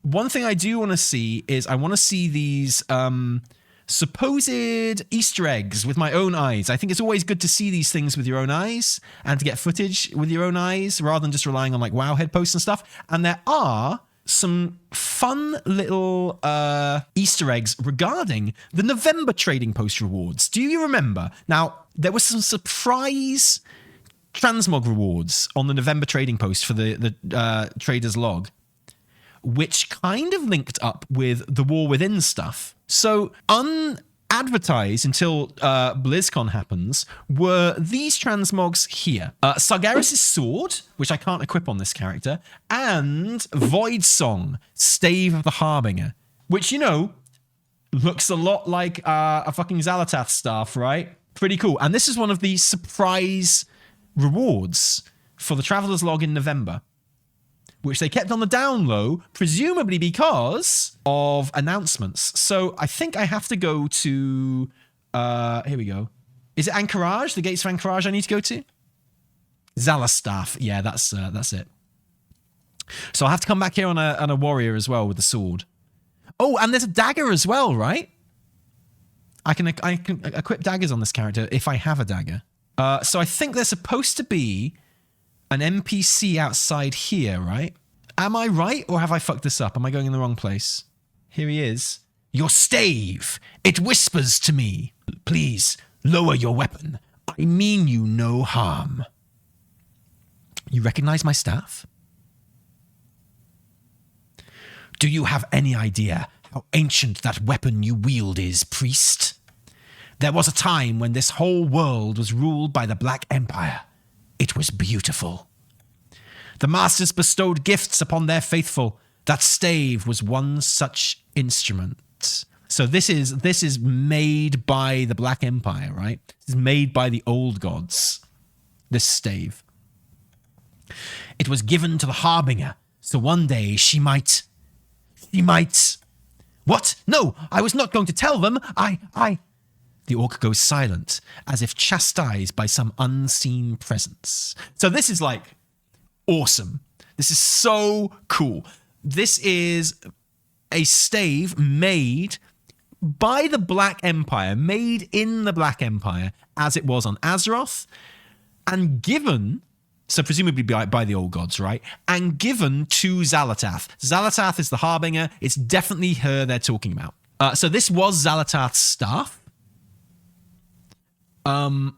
one thing I do want to see is I want to see these supposed Easter eggs with my own eyes. I think it's always good to see these things with your own eyes and to get footage with your own eyes rather than just relying on like WoW posts and stuff. And there are some fun little Easter eggs regarding the November trading post rewards. Do you remember? Now, there were some surprise transmog rewards on the November trading post for the trader's log, which kind of linked up with the War Within stuff. So unadvertised until BlizzCon happens were these transmogs here. Sargeras' sword, which I can't equip on this character, and Void Song, Stave of the Harbinger, which, you know, looks a lot like a fucking Xal'atath staff, right? Pretty cool. And this is one of the surprise rewards for the Traveler's Log in November, which they kept on the down low, presumably because of announcements. So I think I have to go to... here we go. Is it Anchorage? The Gates of Anchorage I need to go to? Xal'atath. Yeah, that's it. So I'll have to come back here on a warrior as well with the sword. Oh, and there's a dagger as well, right? I can equip daggers on this character if I have a dagger. So I think there's supposed to be an NPC outside here, right? Am I right, or have I fucked this up? Am I going in the wrong place? Here he is. Your stave! It whispers to me. Please, lower your weapon. I mean you no harm. You recognize my staff? Do you have any idea how ancient that weapon you wield is, priest? There was a time when this whole world was ruled by the Black Empire. It was beautiful. The masters bestowed gifts upon their faithful. That stave was one such instrument. So this is made by the Black Empire, right? This is made by the old gods. This stave. It was given to the Harbinger, so one day she might... What? No, I was not going to tell them. The orc goes silent, as if chastised by some unseen presence. So this is like awesome. This is so cool. This is a stave made by the Black Empire, made in the Black Empire, as it was on Azeroth, and given, so presumably by the old gods, right? And given to Xal'atath. Xal'atath is the Harbinger. It's definitely her they're talking about. So this was Xal'atath's staff. And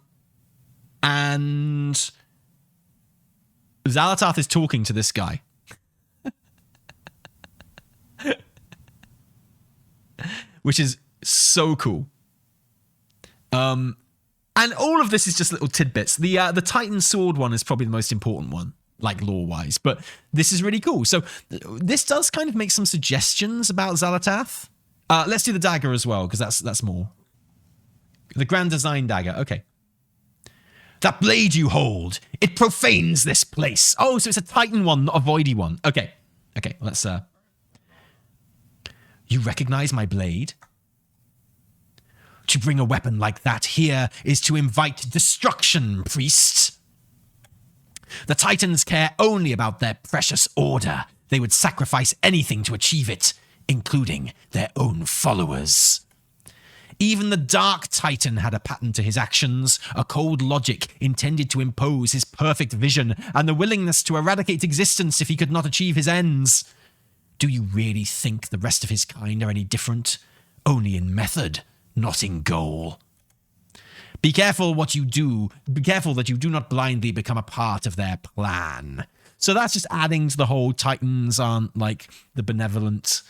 Xal'atath is talking to this guy. Which is so cool. And all of this is just little tidbits. The Titan Sword one is probably the most important one, like lore-wise. But this is really cool. So this does kind of make some suggestions about Xal'atath. Let's do the dagger as well, because that's more. The Grand Design dagger. Okay. That blade you hold, it profanes this place. Oh, so it's a Titan one, not a Voidy one. Okay. Okay, let's... You recognize my blade? To bring a weapon like that here is to invite destruction, priest. The Titans care only about their precious order. They would sacrifice anything to achieve it, including their own followers. Even the Dark Titan had a pattern to his actions, a cold logic intended to impose his perfect vision and the willingness to eradicate existence if he could not achieve his ends. Do you really think the rest of his kind are any different? Only in method, not in goal. Be careful what you do. Be careful that you do not blindly become a part of their plan. So that's just adding to the whole Titans aren't like the benevolent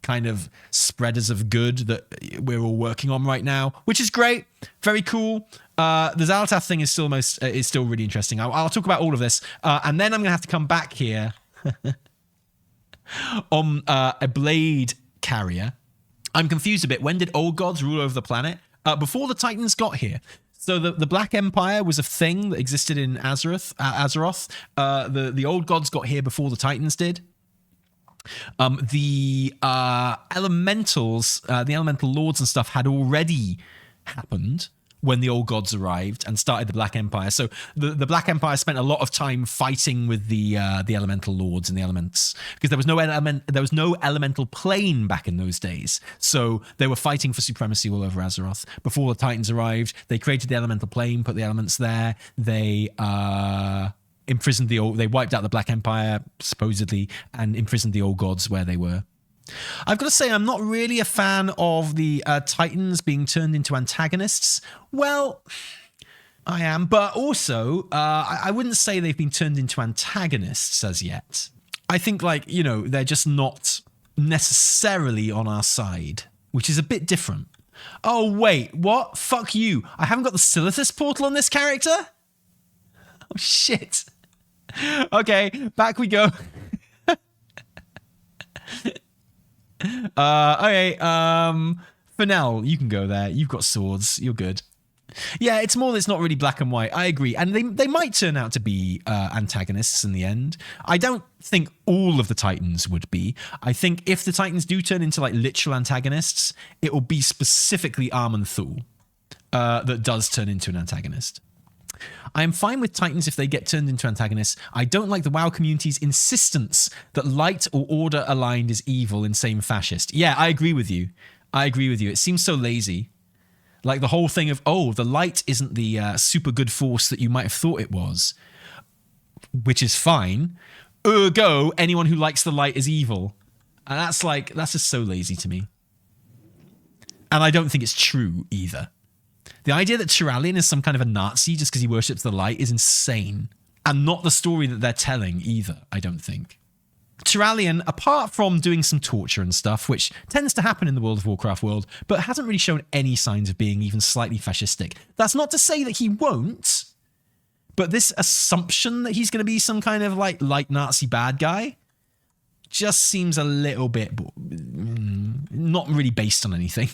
kind of spreaders of good that we're all working on right now, which is great. Very cool. The Xal'atath thing is still really interesting. I'll talk about all of this. And then I'm going to have to come back here on a blade carrier. I'm confused a bit. When did old gods rule over the planet? Before the Titans got here. So the Black Empire was a thing that existed in Azeroth. The old gods got here before the Titans did. The elementals, the elemental lords and stuff had already happened when the old gods arrived and started the Black Empire. So the Black Empire spent a lot of time fighting with the elemental lords and the elements, because there was no elemental plane back in those days. So they were fighting for supremacy all over Azeroth. Before the Titans arrived, they created the elemental plane, put the elements there. They imprisoned they wiped out the Black Empire supposedly and imprisoned the old gods where they were. I've got to say, I'm not really a fan of the Titans being turned into antagonists. Well, I am, but also I wouldn't say they've been turned into antagonists as yet. I think, like, you know, they're just not necessarily on our side, which is a bit different. Oh, wait, what? Fuck you. I haven't got the Silithus portal on this character? Oh, shit. Okay, back we go. Okay, Fennel, you can go there. You've got swords. You're good. Yeah, it's more that it's not really black and white. I agree. And they might turn out to be antagonists in the end. I don't think all of the Titans would be. I think if the Titans do turn into like literal antagonists, it will be specifically Armenthul that does turn into an antagonist. I am fine with Titans if they get turned into antagonists. I don't like the WoW community's insistence that light or order aligned is evil, insane fascist. Yeah, I agree with you. It seems so lazy. Like the whole thing of, oh, the light isn't the super good force that you might have thought it was, which is fine. Ergo, anyone who likes the light is evil. And that's just so lazy to me. And I don't think it's true either. The idea that Traiding is some kind of a Nazi just because he worships the light is insane. And not the story that they're telling either, I don't think. Traiding, apart from doing some torture and stuff, which tends to happen in the World of Warcraft world, but hasn't really shown any signs of being even slightly fascistic. That's not to say that he won't, but this assumption that he's going to be some kind of like light Nazi bad guy just seems a little bit not really based on anything.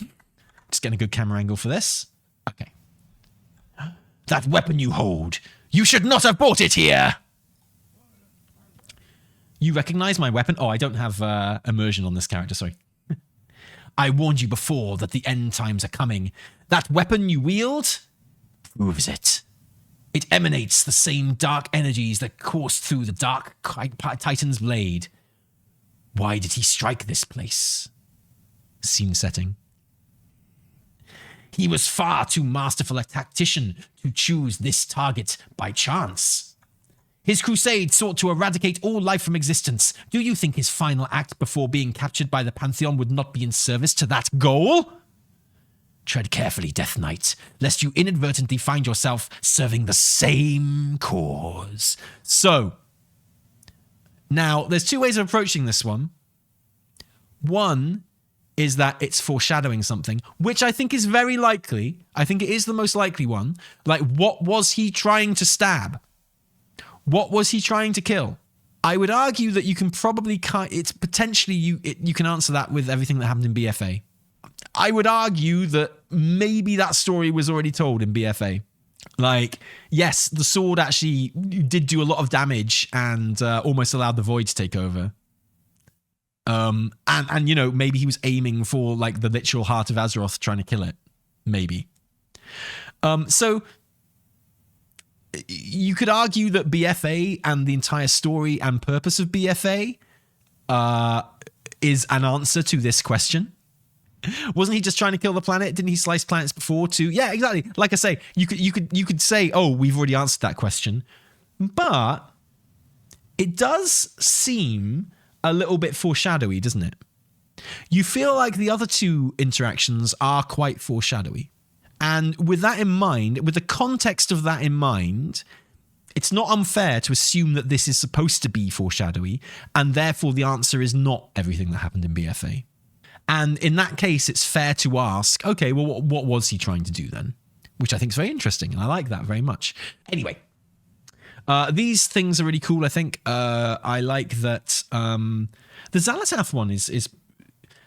Just getting a good camera angle for this. Okay. That weapon you hold, you should not have bought it here. You recognize my weapon? Oh, I don't have immersion on this character, sorry. I warned you before that the end times are coming. That weapon you wield proves it. It emanates the same dark energies that course through the dark Titan's blade. Why did he strike this place? Scene setting. He was far too masterful a tactician to choose this target by chance. His crusade sought to eradicate all life from existence. Do you think his final act before being captured by the Pantheon would not be in service to that goal? Tread carefully, Death Knight, lest you inadvertently find yourself serving the same cause. So, now, there's two ways of approaching this one. One is that it's foreshadowing something, which I think is very likely. I think it is the most likely one. Like, what was he trying to stab? What was he trying to kill? I would argue that you can probably, it's potentially, you can answer that with everything that happened in BFA. I would argue that maybe that story was already told in BFA. Like, yes, the sword actually did do a lot of damage and almost allowed the void to take over. And you know, maybe he was aiming for like the literal heart of Azeroth, trying to kill it. Maybe. So you could argue that BFA and the entire story and purpose of BFA is an answer to this question. Wasn't he just trying to kill the planet? Didn't he slice planets before too? Yeah, exactly. Like I say, you could say, oh, we've already answered that question. But it does seem a little bit foreshadowy, doesn't it? You feel like the other two interactions are quite foreshadowy. And with that in mind, with the context of that in mind, it's not unfair to assume that this is supposed to be foreshadowy, and therefore the answer is not everything that happened in BFA. And in that case, it's fair to ask, okay, well, what was he trying to do then? Which I think is very interesting, and I like that very much. Anyway, these things are really cool, I think. I like that the Xal'atath one is...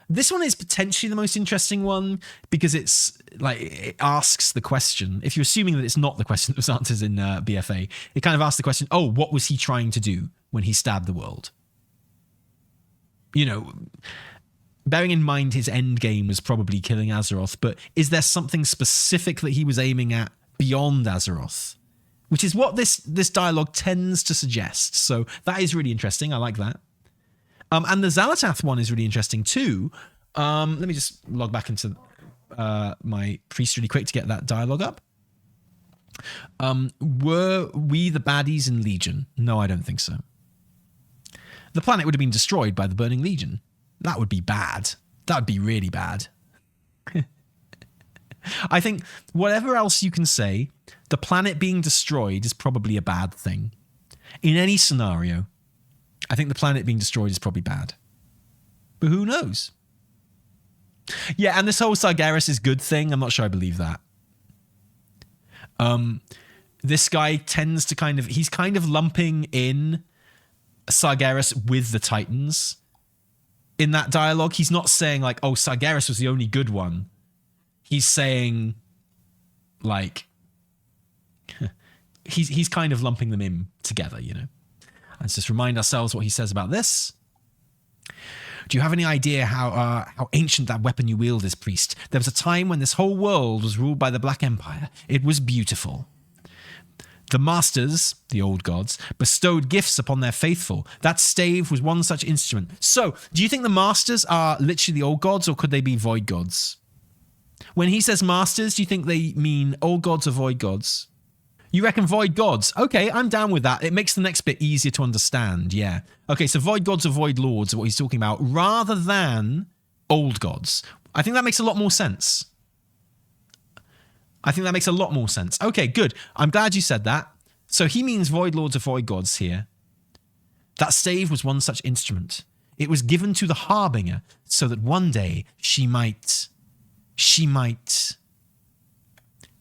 This one is potentially the most interesting one because it's like it asks the question. If you're assuming that it's not the question that was answered in BFA, it kind of asks the question, oh, what was he trying to do when he stabbed the world? You know, bearing in mind his end game was probably killing Azeroth, but is there something specific that he was aiming at beyond Azeroth? Which is what this dialogue tends to suggest. So that is really interesting. I like that. And the Xal'atath one is really interesting too. Let me just log back into my priest really quick to get that dialogue up. Were we the baddies in Legion? No, I don't think so. The planet would have been destroyed by the Burning Legion. That would be bad. That would be really bad. I think whatever else you can say, the planet being destroyed is probably a bad thing. In any scenario, I think the planet being destroyed is probably bad. But who knows? Yeah, and this whole Sargeras is good thing, I'm not sure I believe that. This guy tends to he's kind of lumping in Sargeras with the Titans. In that dialogue, he's not saying like, oh, Sargeras was the only good one. He's saying, like, he's kind of lumping them in together, you know. Let's just remind ourselves what he says about this. Do you have any idea how ancient that weapon you wield is, priest? There was a time when this whole world was ruled by the Black Empire. It was beautiful. The masters, the old gods, bestowed gifts upon their faithful. That stave was one such instrument. So, do you think the masters are literally the old gods, or could they be void gods? When he says masters, do you think they mean old gods or void gods? You reckon void gods? Okay, I'm down with that. It makes the next bit easier to understand, yeah. Okay, so void gods or void lords are what he's talking about, rather than old gods. I think that makes a lot more sense. Okay, good. I'm glad you said that. So he means void lords or void gods here. That stave was one such instrument. It was given to the Harbinger so that one day she might...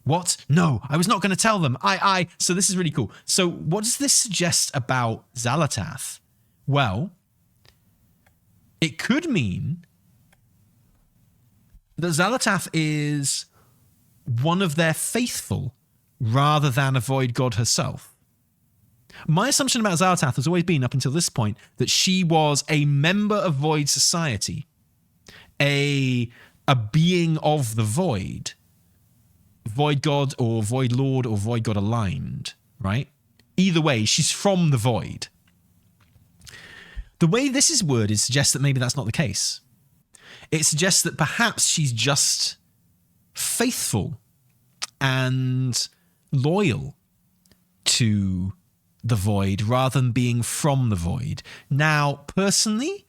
What? No, I was not going to tell them. So this is really cool. So what does this suggest about Xal'atath? Well, it could mean that Xal'atath is one of their faithful rather than a void god herself. My assumption about Xal'atath has always been, up until this point, that she was a member of Void Society, a being of the Void, Void God or Void Lord or Void God aligned, right? Either way, she's from the Void. The way this is worded suggests that maybe that's not the case. It suggests that perhaps she's just faithful and loyal to the Void rather than being from the Void. Now, personally,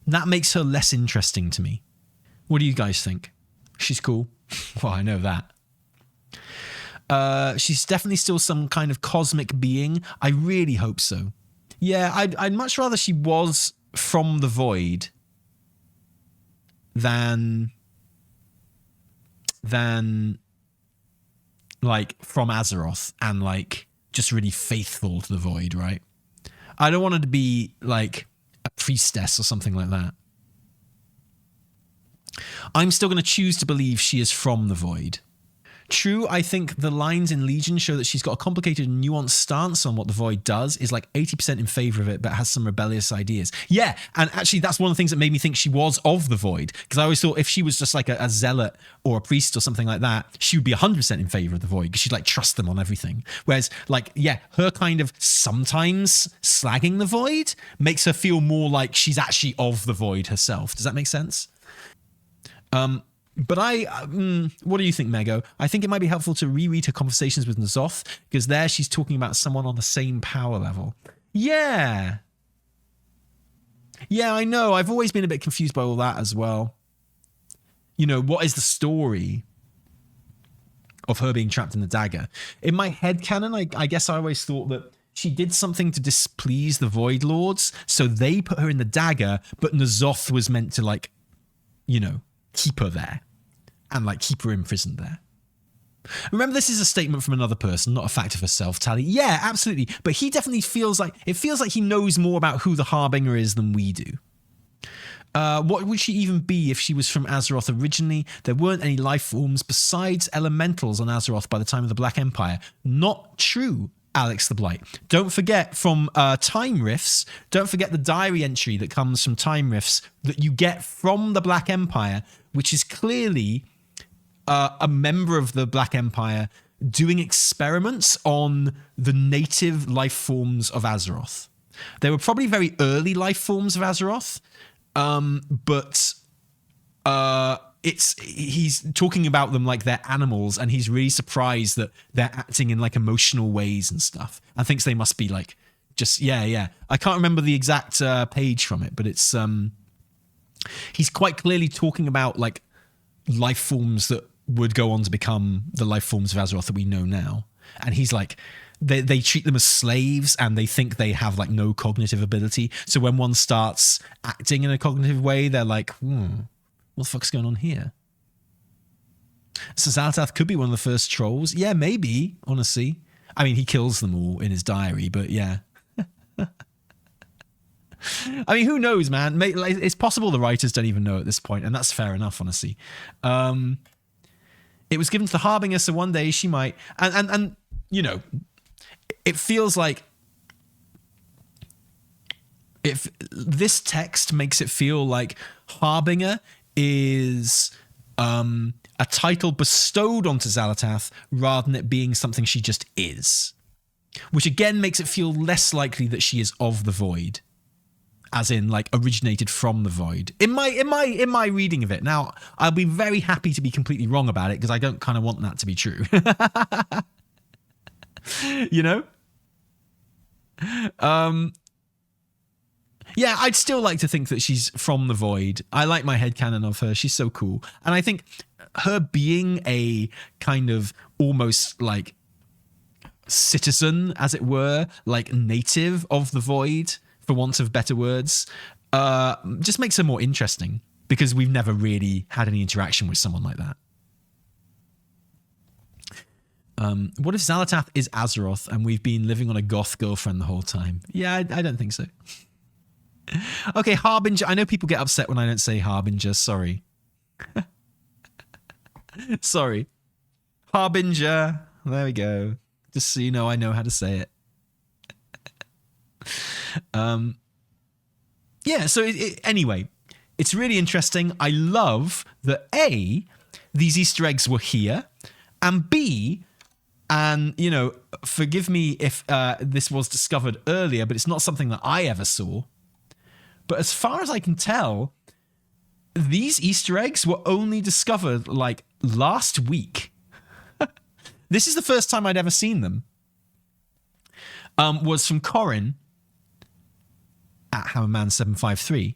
that makes her less interesting to me. What do you guys think? She's cool. Well, I know that. She's definitely still some kind of cosmic being. I really hope so. Yeah, I'd much rather she was from the Void than like from Azeroth and like just really faithful to the Void, right? I don't want her to be like a priestess or something like that. I'm still going to choose to believe she is from the Void. True, I think the lines in Legion show that she's got a complicated and nuanced stance on what the Void does, is like 80% in favor of it, but has some rebellious ideas. Yeah, and actually that's one of the things that made me think she was of the Void, because I always thought if she was just like a zealot or a priest or something like that, she would be 100% in favor of the Void, because she'd like trust them on everything. Whereas like, yeah, her kind of sometimes slagging the Void makes her feel more like she's actually of the Void herself. Does that make sense? But what do you think, Mego? I think it might be helpful to reread her conversations with N'Zoth, because there she's talking about someone on the same power level. Yeah. Yeah, I know. I've always been a bit confused by all that as well. You know, what is the story of her being trapped in the dagger? In my headcanon, I guess I always thought that she did something to displease the Void Lords, so they put her in the dagger, but N'Zoth was meant to, like, you know, keep her there and like keep her imprisoned there. Remember, this is a statement from another person, not a fact of herself, Tally. Yeah, absolutely. But he definitely feels like he knows more about who the Harbinger is than we do. What would she even be if she was from Azeroth originally? There weren't any life forms besides elementals on Azeroth by the time of the Black Empire. Not true. Alex the Blight. Don't forget from Time Rifts, don't forget the diary entry that comes from Time Rifts that you get from the Black Empire, which is clearly a member of the Black Empire doing experiments on the native life forms of Azeroth. They were probably very early life forms of Azeroth, but he's talking about them like they're animals, and he's really surprised that they're acting in like emotional ways and stuff, and thinks they must be like just I can't remember the exact page from it, but it's he's quite clearly talking about like life forms that would go on to become the life forms of Azeroth that we know now, and he's like they treat them as slaves, and they think they have like no cognitive ability, so when one starts acting in a cognitive way, they're like, what the fuck's going on here? So Xal'atath could be one of the first trolls. Yeah, maybe, honestly. I mean, he kills them all in his diary, but yeah. I mean, who knows, man? It's possible the writers don't even know at this point, and that's fair enough, honestly. It was given to the Harbinger, so one day she might... And you know, it feels like... if this text makes it feel like Harbinger is a title bestowed onto Xal'atath rather than it being something she just is, which again makes it feel less likely that she is of the Void, as in like originated from the Void. In my reading of it, now I'll be very happy to be completely wrong about it because I don't kind of want that to be true. You know. Yeah, I'd still like to think that she's from the Void. I like my headcanon of her. She's so cool. And I think her being a kind of almost like citizen, as it were, like native of the Void, for want of better words, just makes her more interesting because we've never really had any interaction with someone like that. What if Xal'atath is Azeroth and we've been living on a goth girlfriend the whole time? Yeah, I don't think so. Okay, Harbinger. I know people get upset when I don't say Harbinger. Sorry. Sorry. Harbinger. There we go. Just so you know, I know how to say it. Yeah, so anyway, it's really interesting. I love that A, these Easter eggs were here, and B, and, you know, forgive me if this was discovered earlier, but it's not something that I ever saw. But as far as I can tell, these Easter eggs were only discovered like last week. This is the first time I'd ever seen them. Was from Corin at Hammerman753.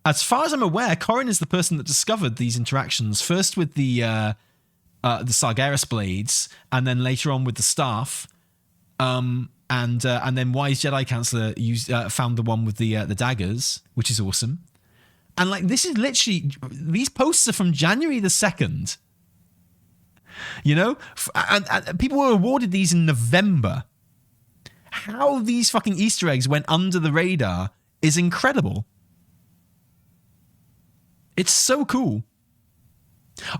As far as I'm aware, Corin is the person that discovered these interactions, first with the Sargeras blades, and then later on with the staff. And then Wise Jedi Counselor found the one with the daggers, which is awesome. And like, this is literally, these posts are from January the 2nd. You know, and people were awarded these in November. How these fucking Easter eggs went under the radar is incredible. It's so cool.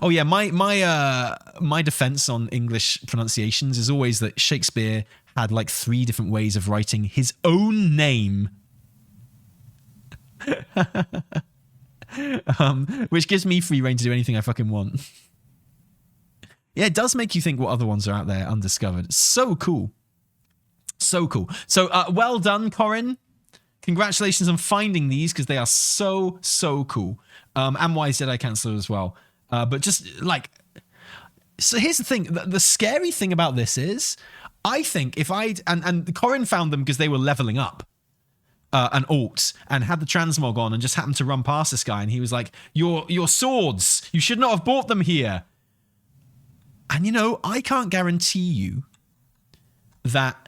Oh yeah, my defense on English pronunciations is always that Shakespeare had like 3 different ways of writing his own name. Which gives me free rein to do anything I fucking want. Yeah, it does make you think what other ones are out there undiscovered. So cool. So cool. So well done, Corin. Congratulations on finding these, because they are so, so cool. And Wise Jedi Counselor as well. But just like... So here's the thing. The scary thing about this is, I think if I'd... And Corin found them because they were leveling up. An alt, and had the transmog on and just happened to run past this guy, and he was like, your swords, you should not have bought them here. And you know, I can't guarantee you that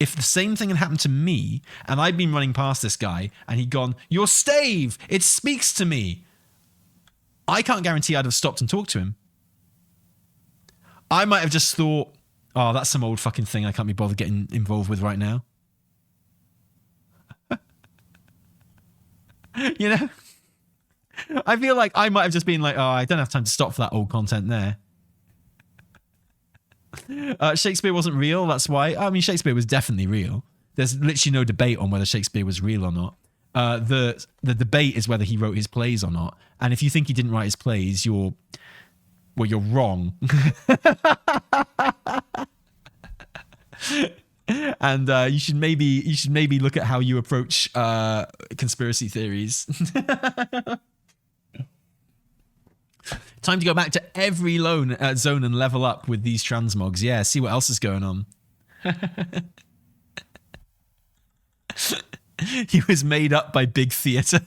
if the same thing had happened to me and I'd been running past this guy and he'd gone, your stave, it speaks to me, I can't guarantee I'd have stopped and talked to him. I might have just thought, oh, that's some old fucking thing I can't be bothered getting involved with right now. You know? I feel like I might have just been like, oh, I don't have time to stop for that old content there. Shakespeare wasn't real. That's why. I mean, Shakespeare was definitely real. There's literally no debate on whether Shakespeare was real or not. The debate is whether he wrote his plays or not. And if you think he didn't write his plays, you're wrong. And you should maybe look at how you approach conspiracy theories. Time to go back to every zone and level up with these transmogs. Yeah, see what else is going on. He was made up by big theatre.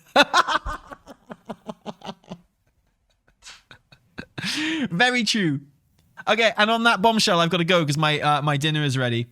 Very true. Okay, and on that bombshell, I've got to go because my dinner is ready.